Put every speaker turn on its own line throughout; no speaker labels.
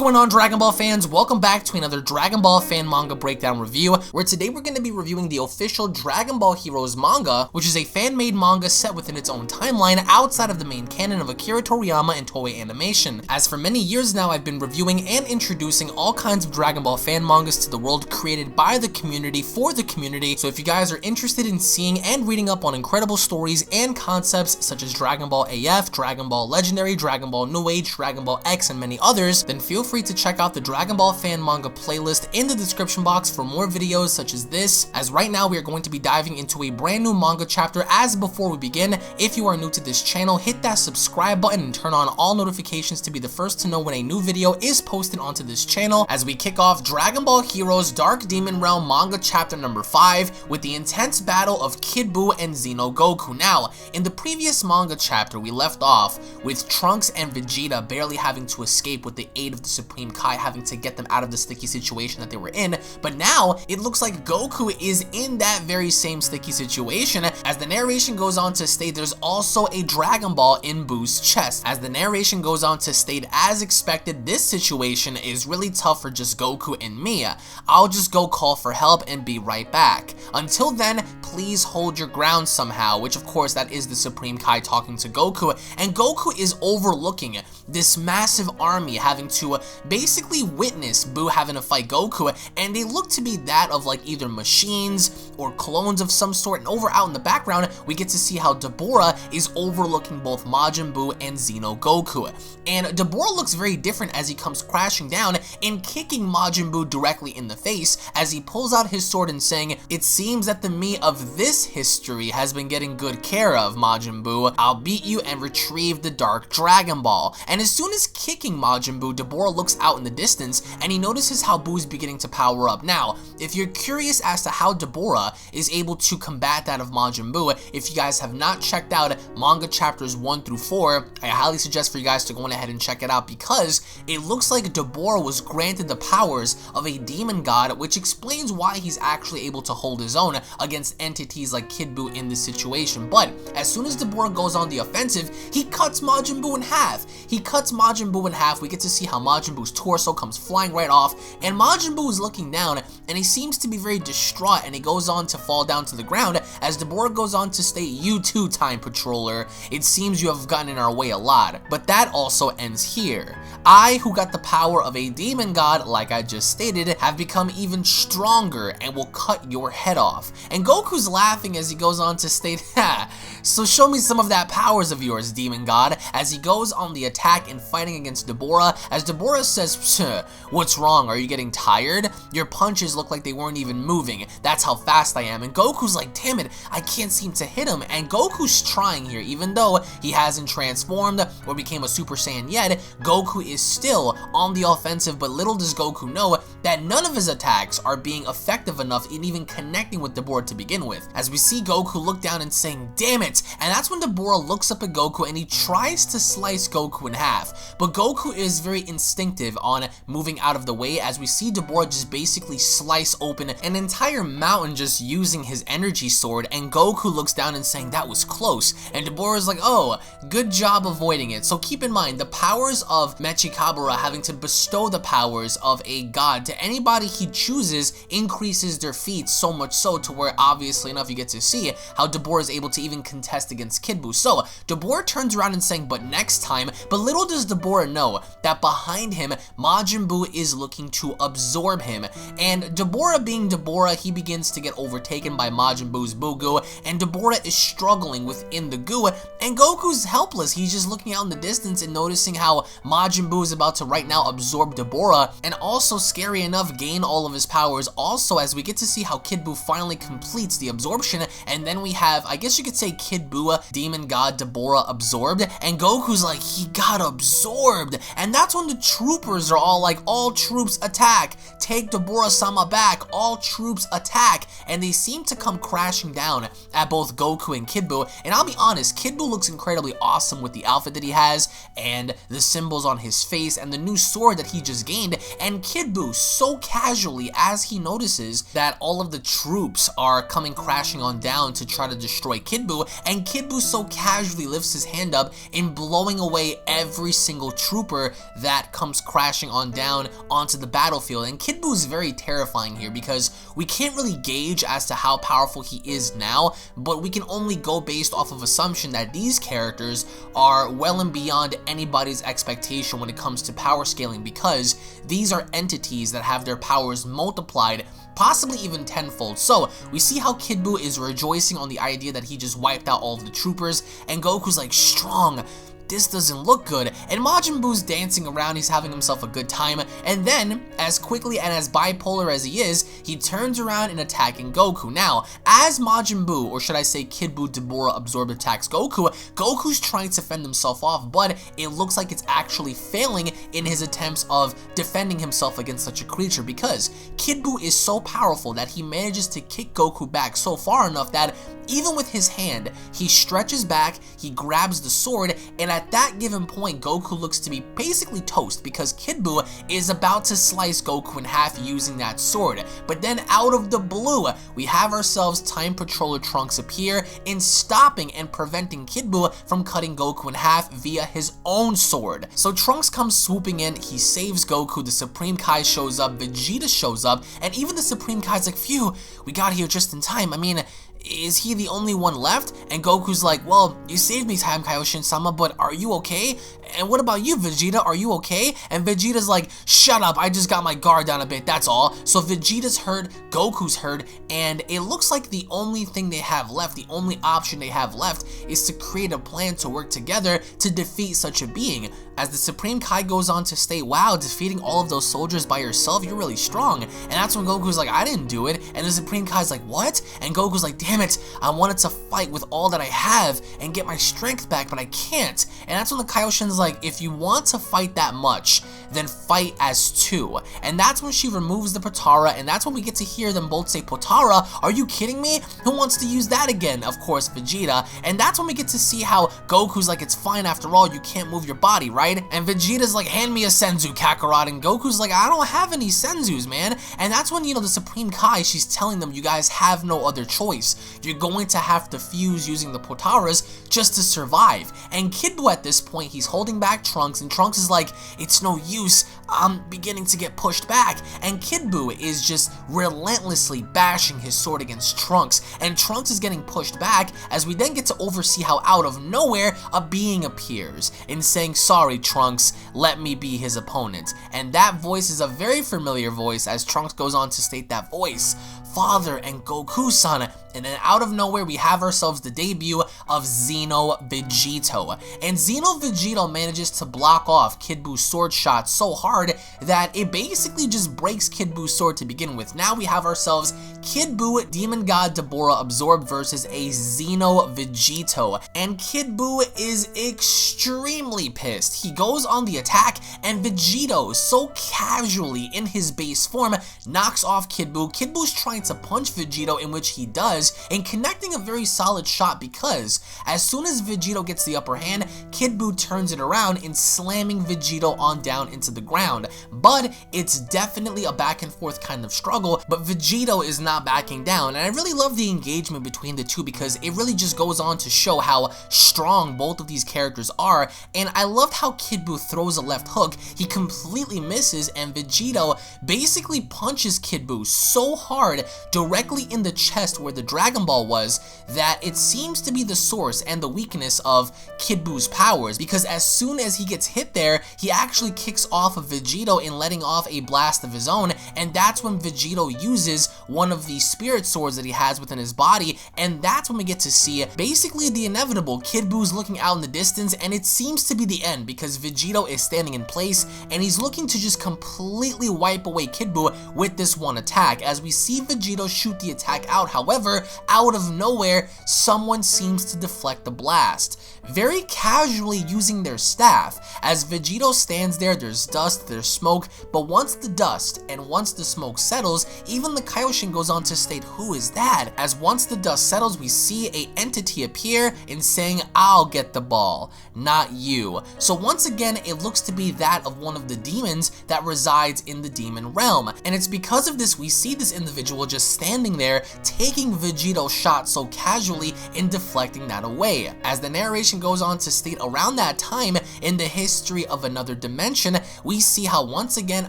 going on, Dragon Ball fans? Welcome back to another Dragon Ball fan manga breakdown review, where today we're going to be reviewing the official Dragon Ball Heroes manga, which is a fan-made manga set within its own timeline outside of the main canon of Akira Toriyama and Toei Animation. As for many years now, I've been reviewing and introducing all kinds of Dragon Ball fan mangas to the world created by the community for the community, so if you guys are interested in seeing and reading up on incredible stories and concepts such as Dragon Ball AF, Dragon Ball Legendary, Dragon Ball New Age, Dragon Ball X, and many others, then feel free to check out the Dragon Ball fan manga playlist in the description box for more videos such as this, as right now we are going to be diving into a brand new manga chapter. As before we begin, if you are new to this channel, hit that subscribe button and turn on all notifications to be the first to know when a new video is posted onto this channel as we kick off Dragon Ball Heroes Dark Demon Realm manga chapter number 5 with the intense battle of Kid Buu and Xeno Goku. Now, in the previous manga chapter, we left off with Trunks and Vegeta barely having to escape with the aid of the Supreme Kai, having to get them out of the sticky situation that they were in, but now it looks like Goku is in that very same sticky situation. As the narration goes on to state, there's also a Dragon Ball in Buu's chest. As the narration goes on to state, as expected, this situation is really tough for just Goku and Mia. I'll just go call for help and be right back. Until then, please hold your ground somehow, which of course that is the Supreme Kai talking to Goku, and Goku is overlooking this massive army having to basically witness Buu having to fight Goku, and they look to be that of like either machines or clones of some sort. And over out in the background, we get to see how Dabura is overlooking both Majin Buu and Xeno Goku. And Dabura looks very different as he comes crashing down and kicking Majin Buu directly in the face as he pulls out his sword and saying, "It seems that the me of this history has been getting good care of, Majin Buu. I'll beat you and retrieve the Dark Dragon Ball." And as soon as kicking Majin Buu, Dabura looks out in the distance and he notices how Buu's beginning to power up. Now, if you're curious as to how Dabura is able to combat that of Majin Buu, if you guys have not checked out manga chapters 1 through 4, I highly suggest for you guys to go ahead and check it out, because it looks like Dabura was granted the powers of a demon god, which explains why he's actually able to hold his own against entities like Kid Buu in this situation. But as soon as Dabura goes on the offensive, he cuts Majin Buu in half. He cuts Majin Buu in half. We get to see how Majin Buu's torso comes flying right off, and Majin Buu is looking down and he seems to be very distraught, and he goes on to fall down to the ground as Dabura goes on to state, "You too, Time Patroller. It seems you have gotten in our way a lot." But that also ends here. I, who got the power of a demon god, like I just stated, have become even stronger and will cut your head off. And Goku's laughing as he goes on to state, "Ha, so show me some of that powers of yours, demon god," as he goes on the attack and fighting against Dabura, as Dabura says, "Psh, what's wrong? Are you getting tired? Your punches look like they weren't even moving. That's how fast I am." And Goku's like, "Damn it, I can't seem to hit him." And Goku's trying here, even though he hasn't transformed or became a Super Saiyan yet. Goku is still on the offensive, but little does Goku know that none of his attacks are being effective enough in even connecting with Dabura to begin with, as we see Goku look down and saying, "Damn it." And that's when Dabura looks up at Goku and he tries to slice Goku in half, but Goku is very instinctive on moving out of the way, as we see Dabura just basically slice open an entire mountain just using his energy sword, and Goku looks down and saying, "That was close." And Dabura is like, "Oh, good job avoiding it." So keep in mind, the powers of Mechikabura having to bestow the powers of a god to anybody he chooses increases their feats, so much so to where obviously enough you get to see how Dabura is able to even contest against Kid Buu. So Dabura turns around and saying, "But next time," but little does Dabura know that behind him, Majin Buu is looking to absorb him. And Dabura being Dabura, he begins to get overtaken by Majin Buu's Buu goo, and Dabura is struggling within the goo, and Goku's helpless. He's just looking out in the distance and noticing how Majin Buu is about to right now absorb Dabura, and also, scary enough, gain all of his powers also, as we get to see how Kid Buu finally completes the absorption. And then we have, I guess you could say, Kid Buu, demon god Dabura, absorbed, and Goku's like, "He got absorbed." And that's when the troopers are all like, "All troops attack, take Dabura-sama back, all troops attack, and they seem to come crashing down at both Goku and Kid Buu. And I'll be honest, Kid Buu looks incredibly awesome with the outfit that he has, and the symbols on his face, and the new sword that he just gained. And Kid Buu, so casually, as he notices that all of the troops are coming crashing on down to try to destroy Kid Buu, and Kid Buu so casually lifts his hand up in blowing away every single trooper that comes crashing on down onto the battlefield. And Kid Buu is very terrifying here because we can't really gauge as to how powerful he is now, but we can only go based off of assumption that these characters are well and beyond anybody's expectation when it comes to power scaling, because these are entities that have their powers multiplied, possibly even tenfold. So we see how Kid Buu is rejoicing on the idea that he just wiped out all of the troopers, and Goku's like, strong, this doesn't look good. And Majin Buu's dancing around, he's having himself a good time, and then, as quickly and as bipolar as he is, he turns around and attacking Goku. Now, as Majin Buu, or should I say Kid Buu Dabura absorbed attacks Goku, Goku's trying to fend himself off, but it looks like it's actually failing in his attempts of defending himself against such a creature, because Kid Buu is so powerful that he manages to kick Goku back so far enough that even with his hand, he stretches back, he grabs the sword, and at that given point, Goku looks to be basically toast because Kid Buu is about to slice Goku in half using that sword. But then out of the blue, we have ourselves Time Patroller Trunks appear in stopping and preventing Kid Buu from cutting Goku in half via his own sword. So Trunks comes swooping in, he saves Goku, the Supreme Kai shows up, Vegeta shows up, and even the Supreme Kai's like, phew, we got here just in time. I mean, is he the only one left? And Goku's like, well, you saved me, Time Kaioshin-sama, but are you okay? And what about you, Vegeta? Are you okay? And Vegeta's like, shut up, I just got my guard down a bit, that's all. So Vegeta's hurt, Goku's hurt, and it looks like the only thing they have left, the only option they have left, is to create a plan to work together to defeat such a being. As the Supreme Kai goes on to state, wow, defeating all of those soldiers by yourself, you're really strong. And that's when Goku's like, I didn't do it. And the Supreme Kai's like, what? And Goku's like, damn it, I wanted to fight with all that I have and get my strength back, but I can't. And that's when the Kaioshin's like, if you want to fight that much, then fight as two. And that's when she removes the Potara, and that's when we get to hear them both say, Potara, are you kidding me? Who wants to use that again? Of course, Vegeta. And that's when we get to see how Goku's like, it's fine after all, you can't move your body, right? And Vegeta's like, hand me a Senzu, Kakarot. And Goku's like, I don't have any Senzus, man. And that's when, you know, the Supreme Kai, she's telling them, you guys have no other choice. You're going to have to fuse using the Potaras just to survive. And Kid Buu at this point, he's holding back Trunks, and Trunks is like, it's no use, I'm beginning to get pushed back. And Kid Buu is just relentlessly bashing his sword against Trunks, and Trunks is getting pushed back, as we then get to oversee how out of nowhere a being appears and saying, sorry Trunks, let me be his opponent. And that voice is a very familiar voice, as Trunks goes on to state that voice, Father and Goku-san. And then out of nowhere, we have ourselves the debut of Xeno Vegito. And Xeno Vegito manages to block off Kid Buu's sword shot so hard that it basically just breaks Kid Buu's sword to begin with. Now we have ourselves Kid Buu, Demon God Dabura absorbed versus a Xeno Vegito. And Kid Buu is extremely pissed. He goes on the attack, and Vegito, so casually in his base form, knocks off Kid Buu. Kid Buu's trying to punch Vegito, in which he does, and connecting a very solid shot, because as soon as Vegito gets the upper hand, Kid Buu turns it around and slamming Vegito on down into the ground. But it's definitely a back and forth kind of struggle, but Vegito is not backing down. And I really love the engagement between the two, because it really just goes on to show how strong both of these characters are. And I loved how Kid Buu throws a left hook, he completely misses, and Vegito basically punches Kid Buu so hard directly in the chest where the Dragon Ball was, that it seems to be the source and the weakness of Kid Buu's powers, because as soon as he gets hit there, he actually kicks off of Vegito in letting off a blast of his own, and that's when Vegito uses one of the spirit swords that he has within his body, and that's when we get to see basically the inevitable. Kid Buu's looking out in the distance, and it seems to be the end, because Vegito is standing in place, and he's looking to just completely wipe away Kid Buu with this one attack, as we see Vegito Vegito shoot the attack out. However, out of nowhere, someone seems to deflect the blast, very casually using their staff. As Vegito stands there, there's dust, there's smoke, but once the dust and once the smoke settles, even the Kaioshin goes on to state, who is that? As once the dust settles, we see a entity appear and saying, I'll get the ball, not you. So once again, it looks to be that of one of the demons that resides in the demon realm. And it's because of this we see this individual just standing there, taking Vegito's shot so casually and deflecting that away. As the narration goes on to state, around that time in the history of another dimension, we see how once again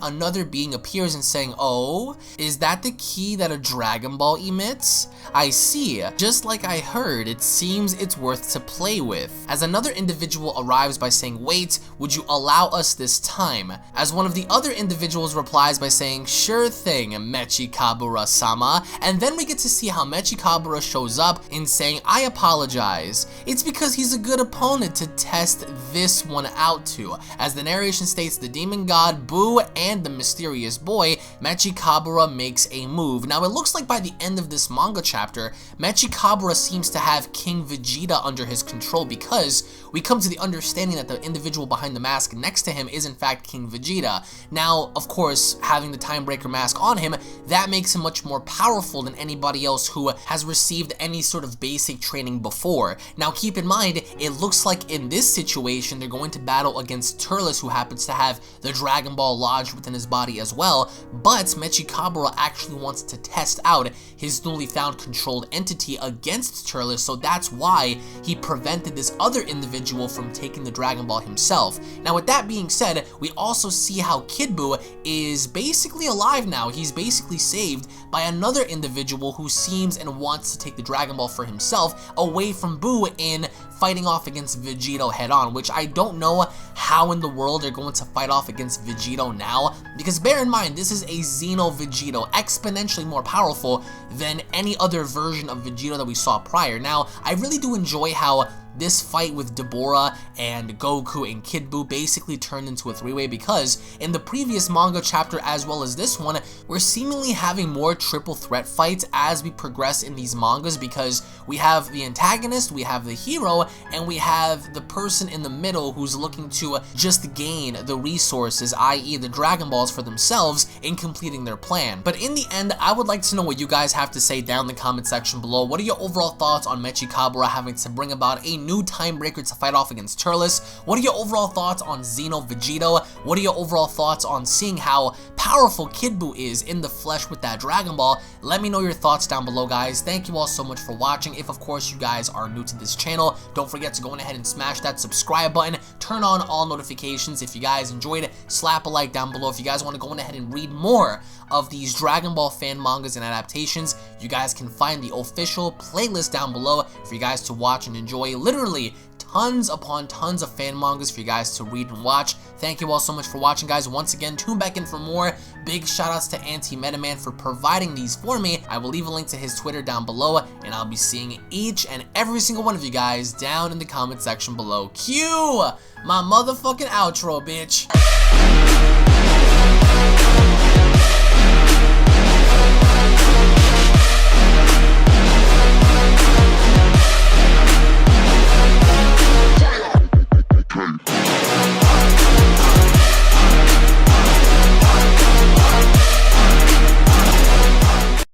another being appears and saying, oh, is that the key that a Dragon Ball emits? I see. Just like I heard, it seems it's worth to play with. As another individual arrives by saying, wait, would you allow us this time? As one of the other individuals replies by saying, sure thing, Mechikabura-sama. And then we get to see how Mechikabura shows up and saying, I apologize. It's because he's a good opponent to test this one out to. As the narration states, the demon god Buu and the mysterious boy, Mechikabura makes a move. Now it looks like by the end of this manga chapter, Mechikabura seems to have King Vegeta under his control, because we come to the understanding that the individual behind the mask next to him is in fact King Vegeta. Now, of course, having the Time Breaker mask on him, that makes him much more powerful than anybody else who has received any sort of basic training before. Now keep in mind, it looks like in this situation they're going to battle against Turles, who happens to have the Dragon Ball lodged within his body as well, but Mechikabura actually wants to test out his newly found controlled entity against Turles, so that's why he prevented this other individual from taking the Dragon Ball himself. Now with that being said, we also see how Kid Buu is basically alive now. He's basically saved by another individual who seems and wants to take the Dragon Ball for himself away from Buu in fighting off against Vegito head on, which I don't know how in the world they're going to fight off against Vegito now, because bear in mind, this is a Xeno Vegito, exponentially more powerful than any other version of Vegito that we saw prior. Now, I really do enjoy how this fight with Dabura and Goku and Kid Buu basically turned into a three-way, because in the previous manga chapter as well as this one, we're seemingly having more triple threat fights as we progress in these mangas, because we have the antagonist, we have the hero, and we have the person in the middle who's looking to just gain the resources, i.e. the Dragon Balls, for themselves in completing their plan. But in the end, I would like to know what you guys have to say down in the comment section below. What are your overall thoughts on Mechikabura having to bring about a new Time Breaker to fight off against Turles? What are your overall thoughts on Xeno Vegito? What are your overall thoughts on seeing how powerful Kid Buu is in the flesh with that Dragon Ball? Let me know your thoughts down below, guys. Thank you all so much for watching. If of course you guys are new to this channel, don't forget to go ahead and smash that subscribe button, turn on all notifications. If you guys enjoyed it, slap a like down below. If you guys want to go ahead and read more of these Dragon Ball fan mangas and adaptations, you guys can find the official playlist down below for you guys to watch and enjoy. Literally tons upon tons of fan mangas for you guys to read and watch. Thank you all so much for watching, guys. Once again, tune back in for more. Big shoutouts to Anti-Metaman for providing these for me. I will leave a link to his Twitter down below, and I'll be seeing each and every single one of you guys down in the comment section below. Cue my motherfucking outro, bitch.